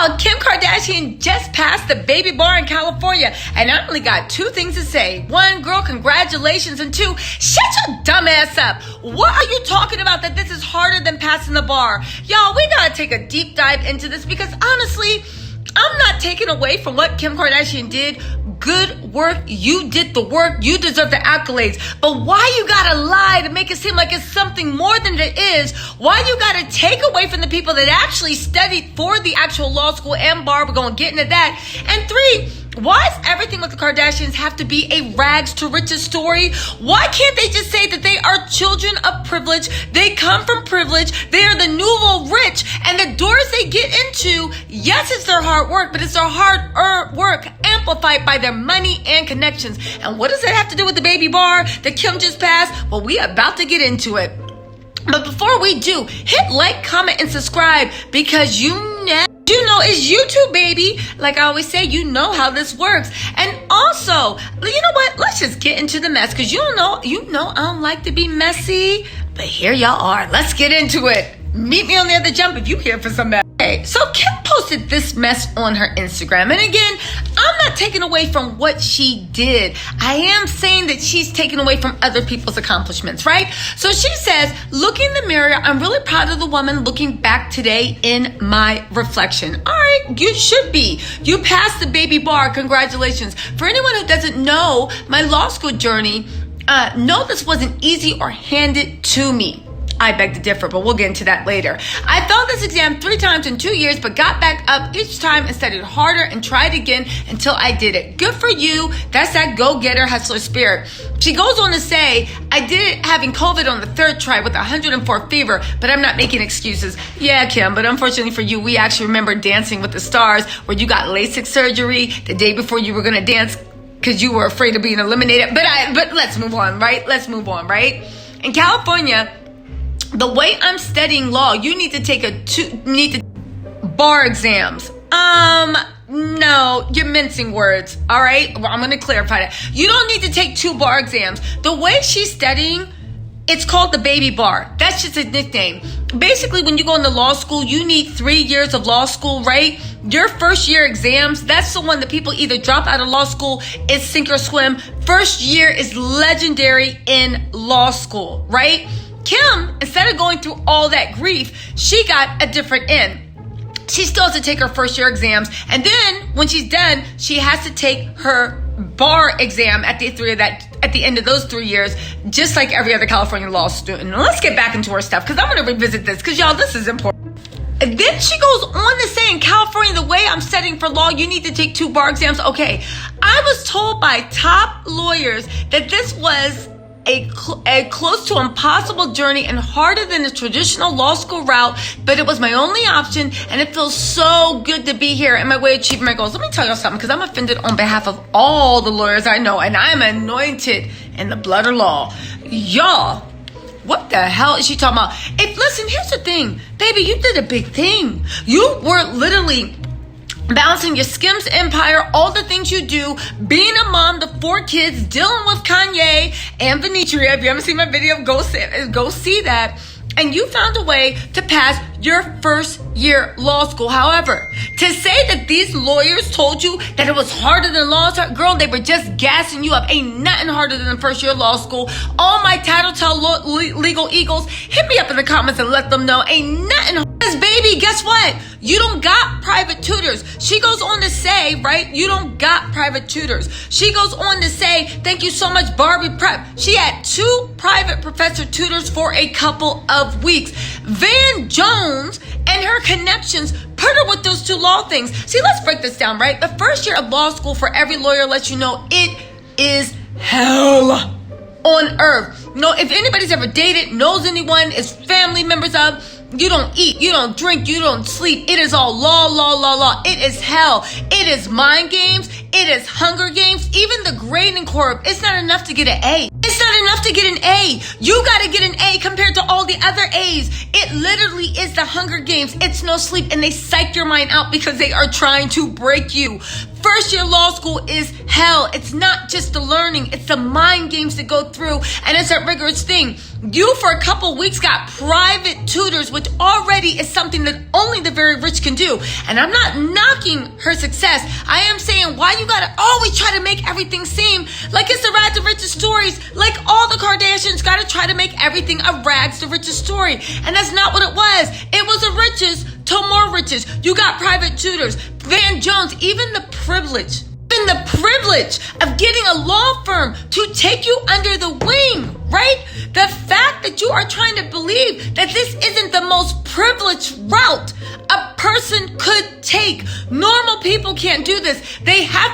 Y'all, Kim Kardashian just passed the baby bar in California, and I only got two things to say. One, girl, congratulations, and two, shut your dumb ass up. What are you talking about that this is harder than passing the bar? Y'all, we gotta take a deep dive into this because honestly, I'm not taking away from what Kim Kardashian did. Good work. You did the work. You deserve the accolades. But why you gotta lie to make it seem like it's something more than it is? Why you gotta take away from the people that actually studied for the actual law school and bar? We're gonna get into that. And three, why does everything with the Kardashians have to be a rags to riches story? Why can't they just say that they are children of privilege? They come from privilege. They are the nouveau rich. And the doors they get into, yes, it's their hard work, but it's their hard work amplified by their money and connections. And what does that have to do with the baby bar that Kim just passed? Well, we are about to get into it. But before we do, hit like, comment, and subscribe because you know it's YouTube, baby. Like I always say, you know how this works. And also, you know what? Let's just get into the mess because you know I don't like to be messy. But here y'all are. Let's get into it. Meet me on the other jump if you here for some mess. Okay, so Kim posted this mess on her Instagram. And again, I'm not taking away from what she did. I am saying that she's taken away from other people's accomplishments, right? So she says, looking in the mirror, I'm really proud of the woman looking back today in my reflection. All right, you should be. You passed the baby bar. Congratulations. For anyone who doesn't know my law school journey, no, this wasn't easy or handed to me. I beg to differ, but we'll get into that later. I failed this exam 3 times in 2 years, but got back up each time and studied harder and tried again until I did it. Good for you. That's that go-getter hustler spirit. She goes on to say, I did it having COVID on the 3rd try with 104 fever, but I'm not making excuses. Yeah, Kim, but unfortunately for you, we actually remember Dancing with the Stars where you got LASIK surgery the day before you were going to dance because you were afraid of being eliminated. But let's move on, right? Let's move on, right? In California, the way I'm studying law, you need to take bar exams. No, you're mincing words. All right. Well, I'm going to clarify that. You don't need to take 2 bar exams. The way she's studying, it's called the baby bar. That's just a nickname. Basically, when you go into law school, you need 3 years of law school, right? Your first year exams, that's the one that people either drop out of law school, it's sink or swim. First year is legendary in law school, right? Kim, instead of going through all that grief, she got a different end. She still has to take her first year exams. And then when she's done, she has to take her bar exam at the end of those 3 years, just like every other California law student. Now, let's get back into her stuff because I'm going to revisit this because y'all, this is important. And then she goes on to say in California, the way I'm studying for law, you need to take 2 bar exams. Okay, I was told by top lawyers that this was a close to impossible journey and harder than the traditional law school route, but it was my only option and it feels so good to be here and my way of achieving my goals. Let me tell y'all something because I'm offended on behalf of all the lawyers I know and I'm anointed in the blood of law. Y'all, what the hell is she talking about? Listen, here's the thing. Baby, you did a big thing. You were literally balancing your Skims empire, all the things you do, being a mom to 4 kids, dealing with Kanye and Venetria. If you haven't seen my video, go see that. And you found a way to pass your first year law school. However, to say that these lawyers told you that it was harder than law school, girl, they were just gassing you up. Ain't nothing harder than the first year law school. All my Tattle Tells legal eagles, hit me up in the comments and let them know. Ain't nothing harder. Baby, guess what? You don't got private tutors. She goes on to say, right? You don't got private tutors. She goes on to say, thank you so much, Barbie Prep. She had 2 private professor tutors for a couple of weeks. Van Jones and her connections put her with those 2 law things. See, let's break this down, right? The first year of law school for every lawyer lets you know it is hell on earth. No, if anybody's ever dated, knows anyone, is family members of, you don't eat, you don't drink, you don't sleep. It is all law. It is hell. It is mind games. It is Hunger Games. Even the grading corp, it's not enough to get an A. It's not enough to get an A. You got to get an A compared to all the other A's. It literally is the Hunger Games. It's no sleep and they psych your mind out because they are trying to break you. First year law school is hell. It's not just the learning, it's the mind games that go through, and it's a rigorous thing. You, for a couple weeks, got private tutors, which already is something that only the very rich can do. And I'm not knocking her success. I am saying, why you gotta always try to make everything seem like it's the rags to riches stories, like all the Kardashians gotta try to make everything a rags to riches story. And that's not what it was. It was a riches to more riches. You got private tutors, Van Jones, even the privilege of getting a law firm to take you under the wing, right? The fact that you are trying to believe that this isn't the most privileged route a person could take. Normal people can't do this.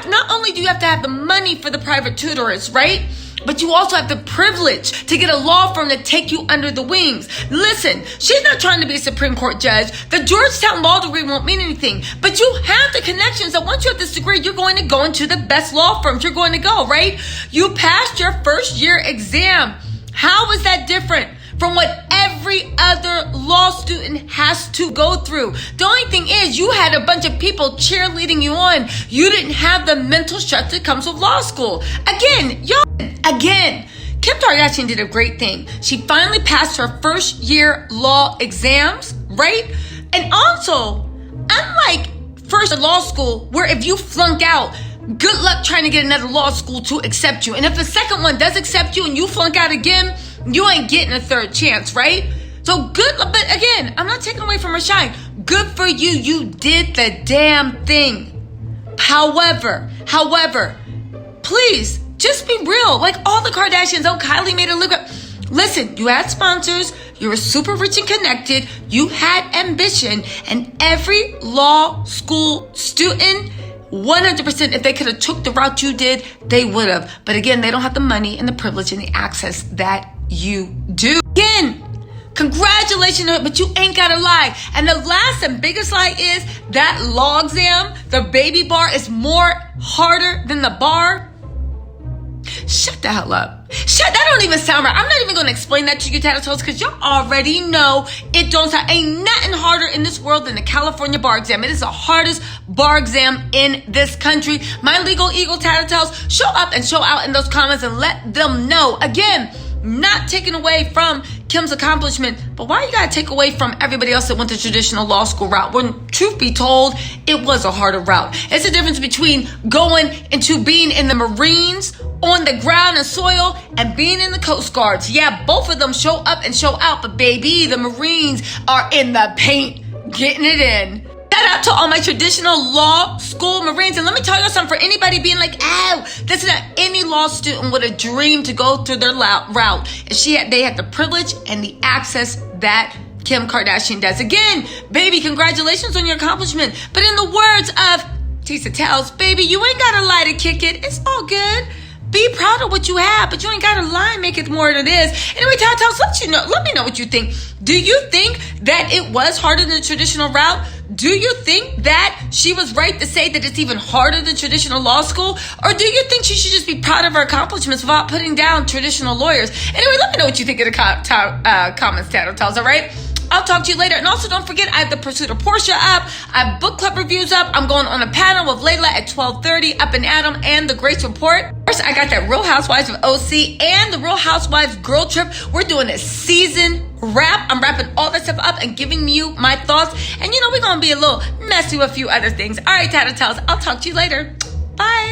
Not only do you have to have the money for the private tutors, right? But you also have the privilege to get a law firm to take you under the wings. Listen, she's not trying to be a Supreme Court judge. The Georgetown law degree won't mean anything. But you have the connections that once you have this degree, you're going to go into the best law firms. You're going to go, right? You passed your first year exam. How is that different from what every other law student has to go through? The only thing is you had a bunch of people cheerleading you on. You didn't have the mental stress that comes with law school. Again, Kim Kardashian did a great thing. She finally passed her first year law exams, right? And also, unlike first year law school, where if you flunk out, good luck trying to get another law school to accept you. And if the second one does accept you and you flunk out again, you ain't getting a third chance, right? So good luck. But again, I'm not taking away from her shine. Good for you. You did the damn thing. However, please just be real. Like all the Kardashians, Kylie made it look up. Listen, you had sponsors. You were super rich and connected. You had ambition. And every law school student, 100%, if they could have took the route you did, they would have. But again, they don't have the money and the privilege and the access that you do. Again, congratulations, but you ain't gotta lie. And the last and biggest lie is that law exam, the baby bar, is more harder than the bar. Shut the hell up. That don't even sound right. I'm not even going to explain that to you, Tattle Tells, because y'all already know it don't sound. Ain't nothing harder in this world than the California bar exam. It is the hardest bar exam in this country. My legal eagle, Tattle Tells, show up and show out in those comments and let them know. Again, not taking away from Kim's accomplishment, but why you gotta take away from everybody else that went the traditional law school route when, truth be told, it was a harder route. It's the difference between going into being in the Marines on the ground and soil and being in the Coast Guards. Yeah, both of them show up and show out, but baby, the Marines are in the paint, getting it in. Shout out to all my traditional law school Marines. And let me tell you something, for anybody being like, oh, this is not, any law student would have dreamed to go through their route. And they had the privilege and the access that Kim Kardashian does. Again, baby, congratulations on your accomplishment. But in the words of TisaTellss, baby, you ain't got to lie to kick it. It's all good. Be proud of what you have, but you ain't got to lie and make it more than it is. Anyway, Tattle, let me know what you think. Do you think that it was harder than the traditional route? Do you think that she was right to say that it's even harder than traditional law school? Or do you think she should just be proud of her accomplishments without putting down traditional lawyers? Anyway, let me know what you think in the comments, Tattle Tells, all right? I'll talk to you later. And also, don't forget, I have the Pursuit of Portia up. I have book club reviews up. I'm going on a panel with Layla at 12:30, Up and Adam, and The Grace Report. First, I got that Real Housewives of OC and the Real Housewives Girl Trip. We're doing a season wrap. I'm wrapping all that stuff up and giving you my thoughts. And, we're going to be a little messy with a few other things. All right, Tattle Tells, I'll talk to you later. Bye.